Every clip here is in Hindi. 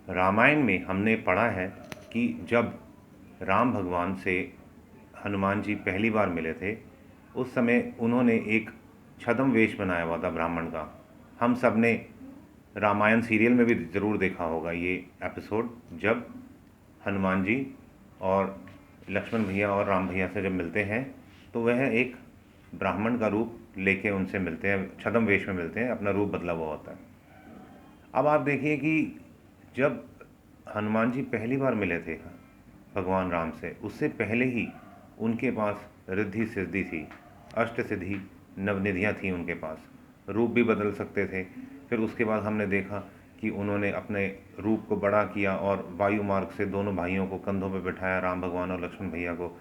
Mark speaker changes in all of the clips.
Speaker 1: रामायण में हमने पढ़ा है कि जब राम भगवान से हनुमान जी पहली बार मिले थे, उस समय उन्होंने एक छद्म वेश बनाया हुआ था ब्राह्मण का। हम सब ने रामायण सीरियल में भी ज़रूर देखा होगा ये एपिसोड, जब हनुमान जी और लक्ष्मण भैया और राम भैया से जब मिलते हैं तो वह एक ब्राह्मण का रूप लेके उनसे मिलते हैं, छद्म वेश में मिलते हैं, अपना रूप बदला हुआ होता है। अब आप देखिए कि जब हनुमान जी पहली बार मिले थे भगवान राम से, उससे पहले ही उनके पास रिद्धि सिद्धि थी, अष्ट सिद्धि नवनिधियाँ थी उनके पास, रूप भी बदल सकते थे। फिर उसके बाद हमने देखा कि उन्होंने अपने रूप को बड़ा किया और वायु मार्ग से दोनों भाइयों को कंधों पर बिठाया, राम भगवान और लक्ष्मण भैया को,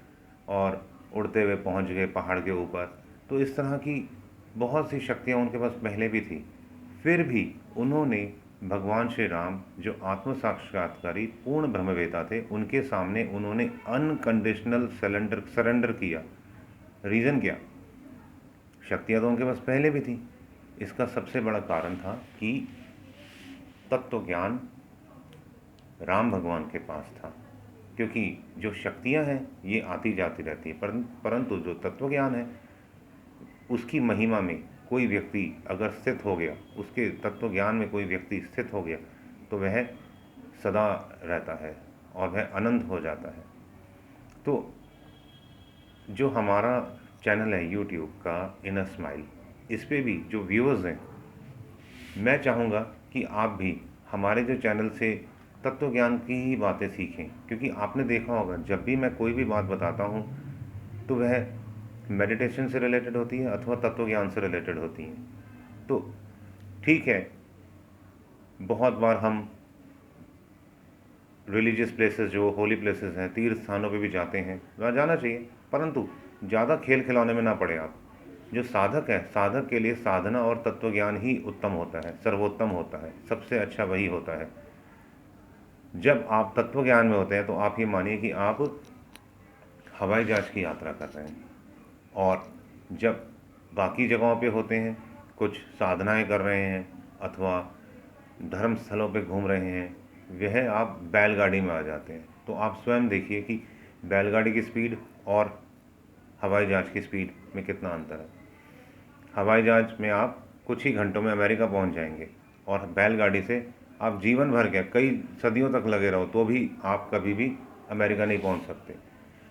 Speaker 1: और उड़ते हुए पहुंच गए पहाड़ के ऊपर। तो इस तरह की बहुत सी शक्तियां उनके पास पहले भी थी। फिर भी उन्होंने भगवान श्री राम, जो आत्म साक्षात्कारी पूर्ण ब्रह्मवेता थे, उनके सामने उन्होंने अनकंडीशनल सरेंडर किया। रीज़न क्या? शक्तियाँ तो उनके पास पहले भी थी। इसका सबसे बड़ा कारण था कि तत्व ज्ञान राम भगवान के पास था, क्योंकि जो शक्तियाँ हैं ये आती जाती रहती है, परंतु जो तत्व ज्ञान है उसकी महिमा में कोई व्यक्ति अगर स्थित हो गया, उसके तत्व ज्ञान में कोई व्यक्ति स्थित हो गया, तो वह सदा रहता है और वह अनंत हो जाता है। तो जो हमारा चैनल है यूट्यूब का इनर स्माइल, इस पे भी जो व्यूअर्स हैं, मैं चाहूँगा कि आप भी हमारे जो चैनल से तत्व ज्ञान की ही बातें सीखें, क्योंकि आपने देखा होगा जब भी मैं कोई भी बात बताता हूँ तो वह मेडिटेशन से रिलेटेड होती है अथवा तत्व ज्ञान से रिलेटेड होती हैं। तो ठीक है, बहुत बार हम रिलीजियस प्लेसेस, जो होली प्लेसेस हैं, तीर्थ स्थानों पे भी जाते हैं, वहाँ जाना चाहिए, परंतु ज़्यादा खेल खिलौने में ना पड़े आप। जो साधक है, साधक के लिए साधना और तत्व ज्ञान ही उत्तम होता है, सर्वोत्तम होता है, सबसे अच्छा वही होता है। जब आप तत्व ज्ञान में होते हैं तो आप ये मानिए कि आप हवाई जहाज की यात्रा कर रहे हैं, और जब बाकी जगहों पे होते हैं, कुछ साधनाएं कर रहे हैं अथवा धर्म स्थलों पे घूम रहे हैं, वह आप बैलगाड़ी में आ जाते हैं। तो आप स्वयं देखिए कि बैलगाड़ी की स्पीड और हवाई जहाज़ की स्पीड में कितना अंतर है। हवाई जहाज़ में आप कुछ ही घंटों में अमेरिका पहुंच जाएंगे, और बैलगाड़ी से आप जीवन भर के कई सदियों तक लगे रहो तो भी आप कभी भी अमेरिका नहीं पहुंच सकते।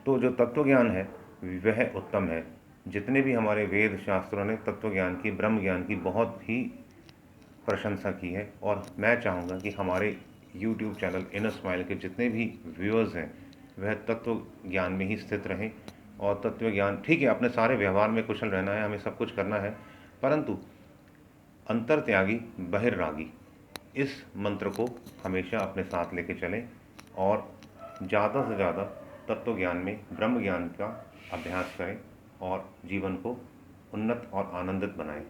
Speaker 1: तो जो तत्व ज्ञान है वह उत्तम है। जितने भी हमारे वेद शास्त्रों ने तत्व ज्ञान की, ब्रह्म ज्ञान की बहुत ही प्रशंसा की है, और मैं चाहूँगा कि हमारे यूट्यूब चैनल इनर स्माइल के जितने भी व्यूअर्स हैं वह तत्व ज्ञान में ही स्थित रहें। और तत्व ज्ञान ठीक है, अपने सारे व्यवहार में कुशल रहना है, हमें सब कुछ करना है, परंतु अंतर त्यागी बहिर्रागी, इस मंत्र को हमेशा अपने साथ लेके चलें और ज़्यादा से ज़्यादा तत्व ज्ञान में, ब्रह्म ज्ञान का अभ्यास करें और जीवन को उन्नत और आनंदित बनाएं।